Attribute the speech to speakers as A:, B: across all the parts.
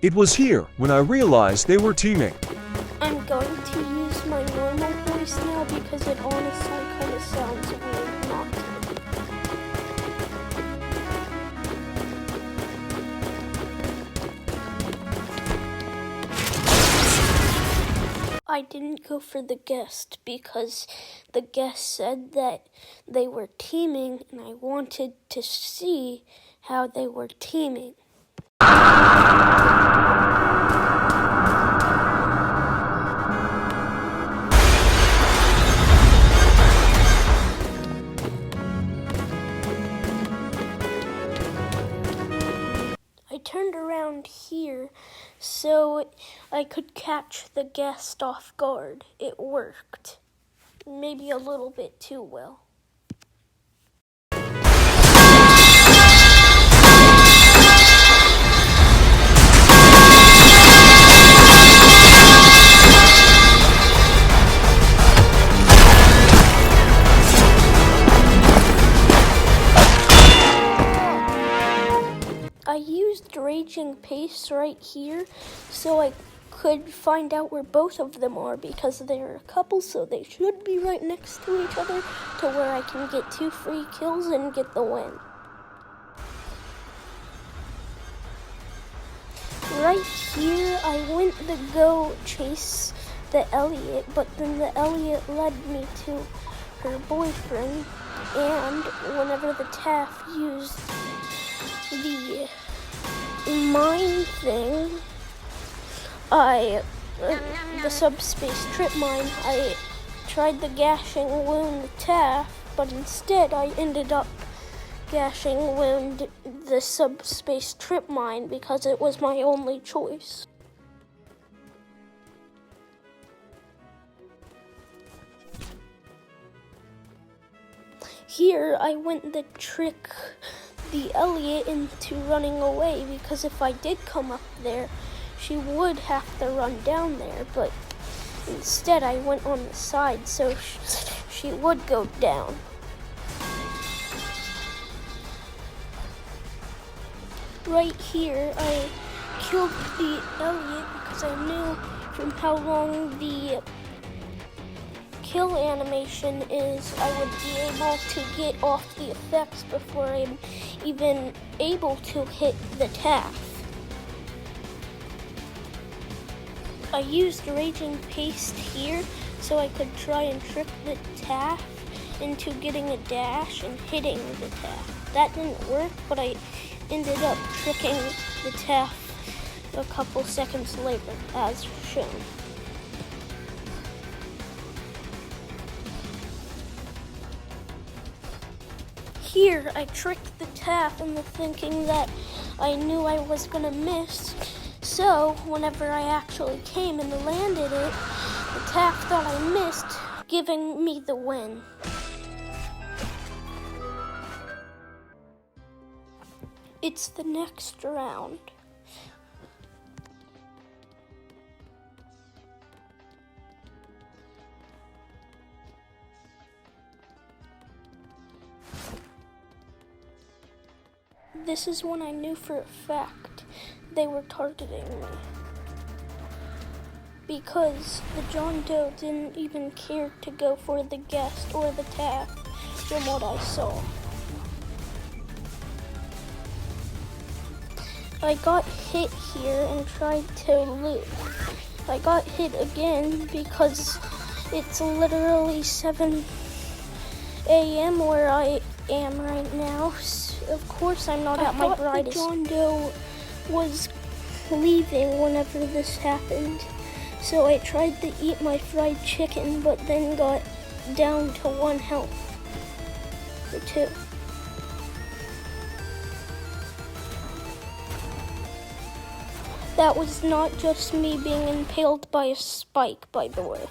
A: It was here when I realized they were teaming.
B: I'm going to use my normal voice now because it honestly kind of sounds weird not to. I didn't go for the guest because the guest said that they were teaming and I wanted to see how they were teaming. I turned around here so I could catch the guest off guard. It worked. Maybe a little bit too well. I used Raging Pace right here so I could find out where both of them are because they're a couple, so they should be right next to each other to where I can get 2 free kills and get the win. Right here, I went to go chase the Elliot, but then the Elliot led me to her boyfriend, and whenever the Taff used the mine thing, the subspace trip mine, I tried the gashing wound the Taff, but instead I ended up gashing wound the subspace trip mine because it was my only choice. Here I went to trick the Elliot into running away because if I did come up there, she would have to run down there, but instead I went on the side so she would go down. Right here, I killed the Elliot because I knew from how long the kill animation is, I would be able to get off the effects before I'm even able to hit the Taff. I used Raging Paste here so I could try and trick the Taff into getting a dash and hitting the Taff. That didn't work, but I ended up tricking the Taff a couple seconds later, as shown. Here, I tricked the Taff into thinking that I knew I was gonna miss, so whenever I actually came and landed it, the Taff thought I missed, giving me the win. It's the next round. This is when I knew for a fact they were targeting me, because the John Doe didn't even care to go for the guest or the Taff from what I saw. I got hit here and tried to loot. I got hit again because it's literally 7 a.m. where I am right now. Of course I'm not at my brightest. I thought the John Doe was leaving whenever this happened, so I tried to eat my fried chicken, but then got down to 1 health, or 2. That was not just me being impaled by a spike, by the way.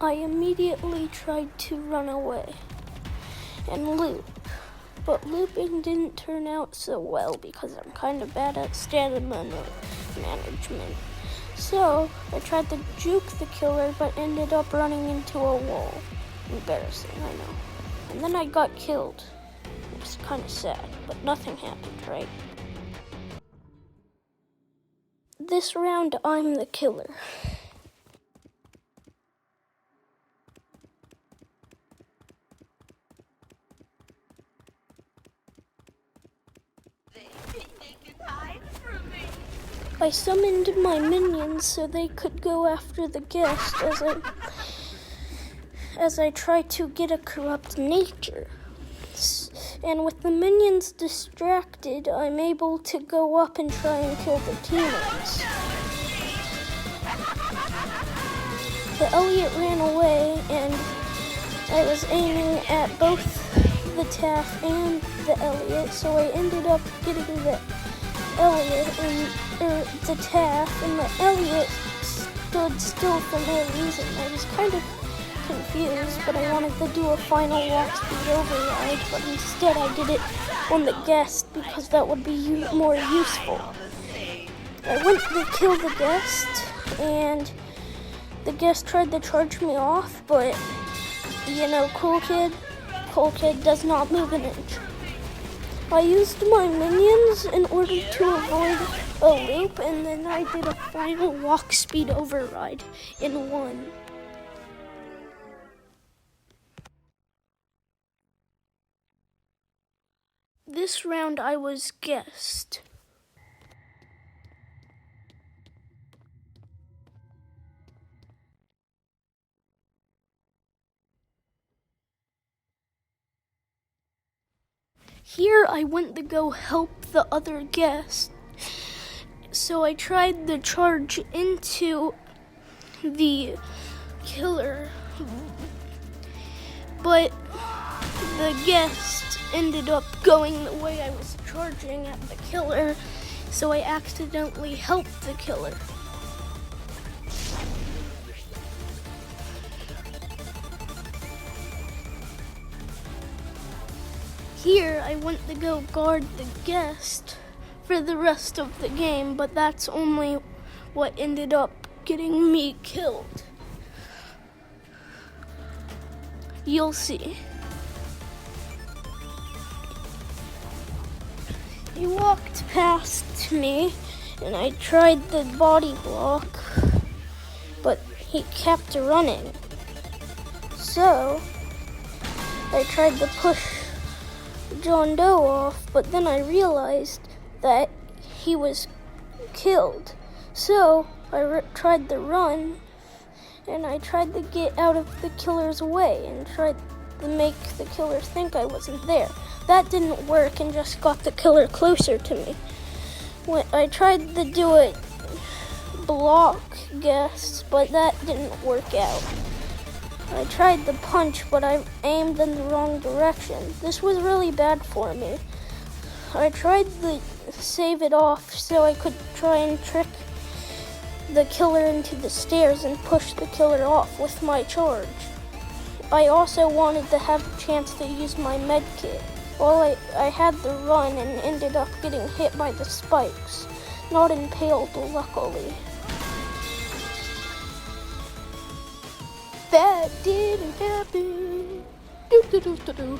B: I immediately tried to run away and loop. But looping didn't turn out so well because I'm kind of bad at stamina management. So I tried to juke the killer but ended up running into a wall. Embarrassing, I know. And then I got killed. It was kind of sad, but nothing happened, right? This round, I'm the killer. I summoned my minions so they could go after the guest as I tried to get a corrupt nature. And with the minions distracted, I'm able to go up and try and kill the teammates. The Elliot ran away and I was aiming at both the Taff and the Elliot, so I ended up getting the Elliot the Taff, and the Elliot stood still for no reason. I was kind of confused, but I wanted to do a final walk speed override, but instead I did it on the guest because that would be more useful. I went to kill the guest, and the guest tried to charge me off, but you know, Cool Kid does not move an inch. I used my minions in order to avoid a loop, and then I did a final walk speed override in one. This round I was guest. Here I went to go help the other guest. So I tried to charge into the killer, but the guest ended up going the way I was charging at the killer, so I accidentally helped the killer. Here I went to go guard the guest for the rest of the game, but that's only what ended up getting me killed. You'll see. He walked past me and I tried the body block, but he kept running. So I tried to push John Doe off, but then I realized that he was killed. So I tried to run, and I tried to get out of the killer's way and tried to make the killer think I wasn't there. That didn't work and just got the killer closer to me. When I tried to do a block guess, but that didn't work out. I tried to punch, but I aimed in the wrong direction. This was really bad for me. I tried to save it off so I could try and trick the killer into the stairs and push the killer off with my charge. I also wanted to have a chance to use my med kit. Well, I had to run and ended up getting hit by the spikes. Not impaled, luckily. That didn't happen. Do, do, do, do, do.